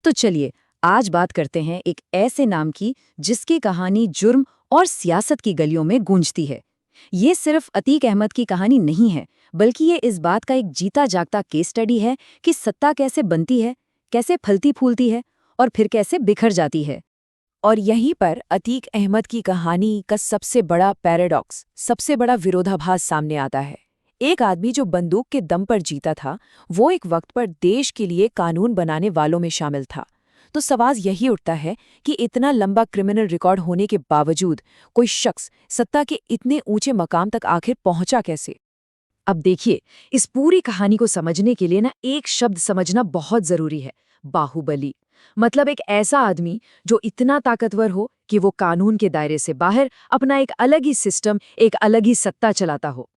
तो चलिए आज बात करते हैं एक ऐसे नाम की जिसकी कहानी जुर्म और सियासत की गलियों में गूंजती है। ये सिर्फ अतीक अहमद की कहानी नहीं है, बल्कि ये इस बात का एक जीता जागता केस स्टडी है कि सत्ता कैसे बनती है, कैसे फलती फूलती है और फिर कैसे बिखर जाती है। और यहीं पर अतीक अहमद की कहानी का सबसे बड़ा पैराडॉक्स, सबसे बड़ा विरोधाभास सामने आता है। एक आदमी जो बंदूक के दम पर जीता था, वो एक वक्त पर देश के लिए कानून बनाने वालों में शामिल था। तो सवाल यही उठता है कि इतना लंबा क्रिमिनल रिकॉर्ड होने के बावजूद कोई शख्स सत्ता के इतने ऊंचे मकाम तक आखिर पहुंचा कैसे। अब देखिए, इस पूरी कहानी को समझने के लिए एक शब्द समझना बहुत जरूरी है, बाहुबली। मतलब एक ऐसा आदमी जो इतना ताकतवर हो कि वो कानून के दायरे से बाहर अपना एक अलग ही सिस्टम, एक अलग ही सत्ता चलाता हो।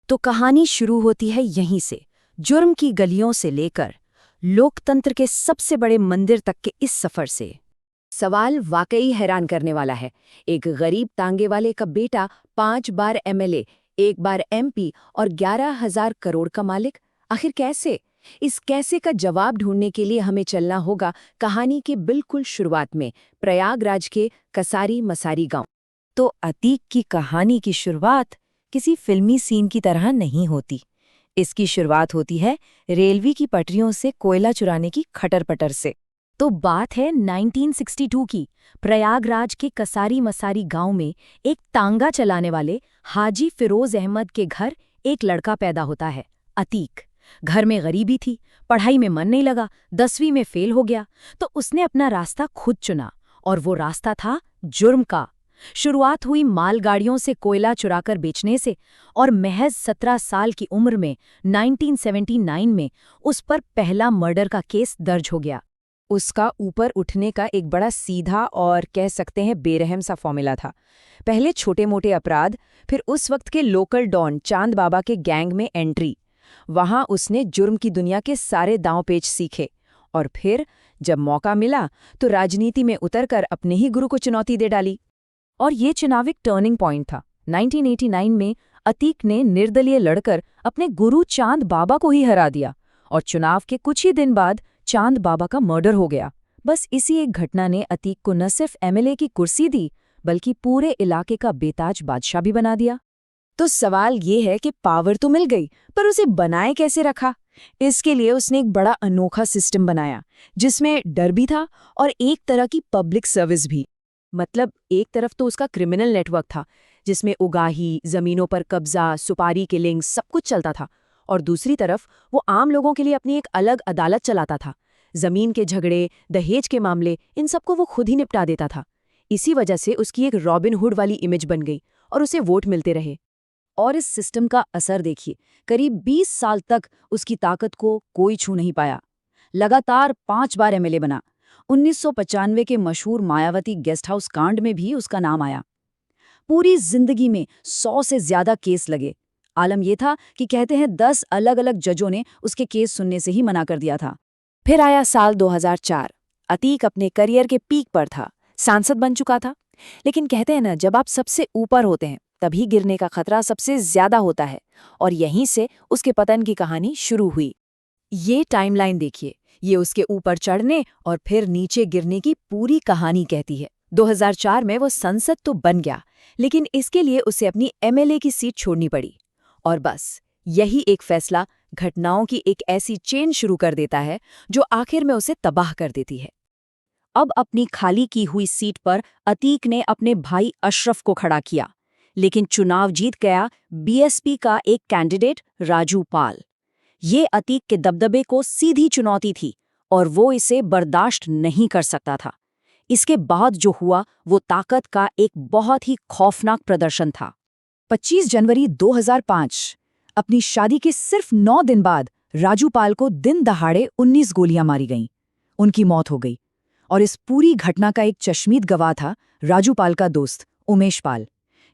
तो कहानी शुरू होती है यहीं से, जुर्म की गलियों से लेकर लोकतंत्र के सबसे बड़े मंदिर तक के इस सफर से। सवाल वाकई हैरान करने वाला है। एक गरीब तांगे वाले का बेटा 5 बार एमएलए, 1 बार एमपी और 11,000 करोड़ का मालिक, आखिर कैसे? इस कैसे का जवाब ढूंढने के लिए हमें चलना होगा कहानी के बिल्कुल शुरुआत में, प्रयागराज के कसारी मसारी गांव। तो अतीक की कहानी की शुरुआत किसी फिल्मी सीन की तरह नहीं होती। इसकी शुरुआत होती है रेलवे की पटरियों से कोयला चुराने की खटर-पटर से। तो बात है 1962 की। प्रयागराज के कसारी मसारी गांव में एक तांगा चलाने वाले हाजी फिरोज अहमद के घर एक लड़का पैदा होता है, अतीक। घर में गरीबी थी, पढ़ाई में मन नहीं लगा, 10वीं में फेल हो गया। तो उसने अपना रास्ता खुद चुना, और वो रास्ता था जुर्म का। शुरुआत हुई मालगाड़ियों से कोयला चुराकर बेचने से, और महज 17 साल की उम्र में 1979 में उस पर पहला मर्डर का केस दर्ज हो गया। उसका ऊपर उठने का एक बड़ा सीधा और कह सकते हैं बेरहम सा फॉर्मूला था। पहले छोटे-मोटे अपराध, फिर उस वक्त के लोकल डॉन चांद बाबा के गैंग में एंट्री। वहां उसने जुर्म की दुनिया के सारे दांव पेच सीखे, और फिर जब मौका मिला तो राजनीति में उतरकर अपने ही गुरु को चुनौती दे डाली। और ये चुनाव एक टर्निंग पॉइंट था। 1989 में अतीक ने निर्दलीय लड़कर अपने गुरु चांद बाबा को ही हरा दिया, और चुनाव के कुछ ही दिन बाद चांद बाबा का मर्डर हो गया। बस इसी एक घटना ने अतीक को न सिर्फ एमएलए की कुर्सी दी, बल्कि पूरे इलाके का बेताज बादशाह भी बना दिया। तो सवाल ये है कि पावर तो मिल गई, पर उसे बनाए कैसे रखा? इसके लिए उसने एक बड़ा अनोखा सिस्टम बनाया, जिसमें डर भी था और एक तरह की पब्लिक सर्विस भी। मतलब एक तरफ तो उसका क्रिमिनल नेटवर्क था, जिसमें उगाही, जमीनों पर कब्जा, सुपारी किलिंग सब कुछ चलता था, और दूसरी तरफ वो आम लोगों के लिए अपनी एक अलग अदालत चलाता था। जमीन के झगड़े, दहेज के मामले, इन सबको वो खुद ही निपटा देता था। इसी वजह से उसकी एक रॉबिन हुड वाली इमेज बन गई, और उसे वोट मिलते रहे। और इस सिस्टम का असर देखिए, करीब 20 साल तक उसकी ताकत को कोई छू नहीं पाया। लगातार 5 बार एमएलए बना। 1995 के मशहूर मायावती गेस्ट हाउस कांड में भी उसका नाम आया। पूरी जिंदगी में 100 से ज्यादा केस लगे। आलम यह था कि कहते हैं 10 अलग अलग जजों ने उसके केस सुनने से ही मना कर दिया था। फिर आया साल 2004। अतीक अपने करियर के पीक पर था, सांसद बन चुका था। लेकिन कहते हैं ना, जब आप सबसे ऊपर होते हैं तभी गिरने का खतरा सबसे ज्यादा होता है, और यहीं से उसके पतन की कहानी शुरू हुई। ये टाइमलाइन देखिए, ये उसके ऊपर चढ़ने और फिर नीचे गिरने की पूरी कहानी कहती है। 2004 में वो संसद तो बन गया, लेकिन इसके लिए उसे अपनी एमएलए की सीट छोड़नी पड़ी। और बस यही एक फैसला घटनाओं की एक ऐसी चेन शुरू कर देता है जो आखिर में उसे तबाह कर देती है। अब अपनी खाली की हुई सीट पर अतीक ने अपने भाई अशरफ को खड़ा किया, लेकिन चुनाव जीत गया बीएसपी का एक कैंडिडेट राजू पाल। ये अतीक के दबदबे को सीधी चुनौती थी, और वो इसे बर्दाश्त नहीं कर सकता था। इसके बाद जो हुआ वो ताकत का एक बहुत ही खौफनाक प्रदर्शन था। 25 जनवरी 2005, अपनी शादी के सिर्फ 9 दिन बाद राजू पाल को दिन दहाड़े 19 गोलियां मारी गईं। उनकी मौत हो गई, और इस पूरी घटना का एक चश्मीद गवाह था राजू पाल का दोस्त उमेश पाल।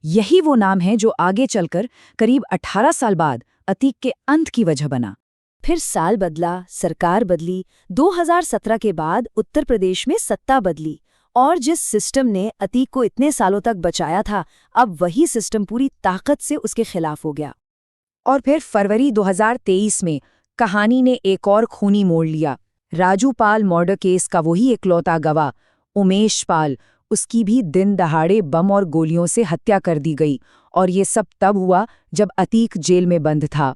यही वो नाम है जो आगे चलकर करीब 18 साल बाद अतीक के अंत की वजह बना। फिर साल बदला, सरकार बदली। 2017 के बाद उत्तर प्रदेश में सत्ता बदली, और जिस सिस्टम ने अतीक को इतने सालों तक बचाया था, अब वही सिस्टम पूरी ताकत से उसके खिलाफ हो गया। और फिर फरवरी 2023 में कहानी ने एक और खूनी मोड़ लिया। राजू पाल मर्डर केस का वही इकलौता गवाह उमेश पाल, उसकी भी दिन दहाड़े बम और गोलियों से हत्या कर दी गई, और ये सब तब हुआ जब अतीक जेल में बंद था।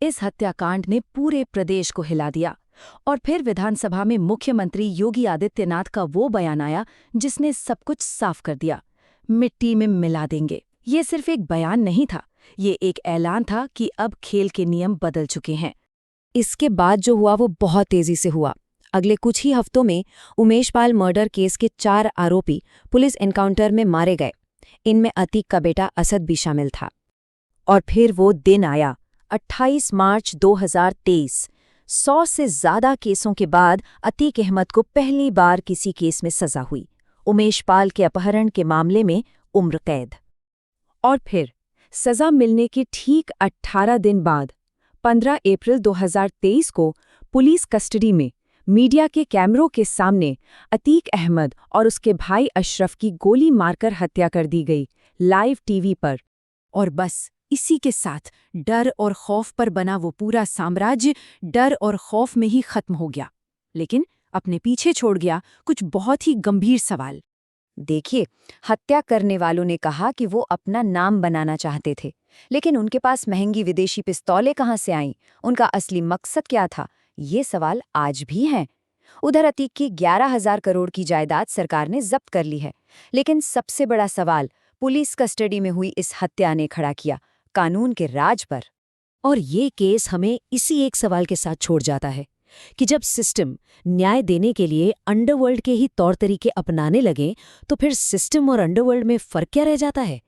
इस हत्याकांड ने पूरे प्रदेश को हिला दिया और फिर विधानसभा में मुख्यमंत्री योगी आदित्यनाथ का वो बयान आया जिसने सब कुछ साफ कर दिया। मिट्टी में मिला देंगे। ये सिर्फ एक बयान नहीं था, ये एक ऐलान था कि अब खेल के नियम बदल चुके हैं। इसके बाद जो हुआ वो बहुत तेजी से हुआ। अगले कुछ ही हफ्तों में उमेश पाल मर्डर केस के 4 आरोपी पुलिस एनकाउंटर में मारे गए। इनमें अतीक का बेटा असद भी शामिल था। और फिर वो दिन आया, 28 मार्च 2023। 100 से ज्यादा केसों के बाद अतीक अहमद को पहली बार किसी केस में सजा हुई। उमेश पाल के अपहरण के मामले में उम्र कैद। और फिर सजा मिलने के ठीक 18 दिन बाद 15 अप्रैल 2023 को पुलिस कस्टडी में मीडिया के कैमरों के सामने अतीक अहमद और उसके भाई अशरफ की गोली मारकर हत्या कर दी गई, लाइव टीवी पर। और बस इसी के साथ डर और खौफ पर बना वो पूरा साम्राज्य डर और खौफ में ही खत्म हो गया, लेकिन अपने पीछे छोड़ गया कुछ बहुत ही गंभीर सवाल। देखिए, हत्या करने वालों ने कहा कि वो अपना नाम बनाना चाहते थे, लेकिन उनके पास महंगी विदेशी पिस्तौलें कहाँ से आईं? उनका असली मकसद क्या था? ये सवाल आज भी हैं। उधर अतीक की 11,000 करोड़ की जायदाद सरकार ने जब्त कर ली है, लेकिन सबसे बड़ा सवाल पुलिस कस्टडी में हुई इस हत्या ने खड़ा किया, कानून के राज पर। और ये केस हमें इसी एक सवाल के साथ छोड़ जाता है कि जब सिस्टम न्याय देने के लिए अंडरवर्ल्ड के ही तौर तरीके अपनाने लगे, तो फिर सिस्टम और अंडरवर्ल्ड में फर्क क्या रह जाता है?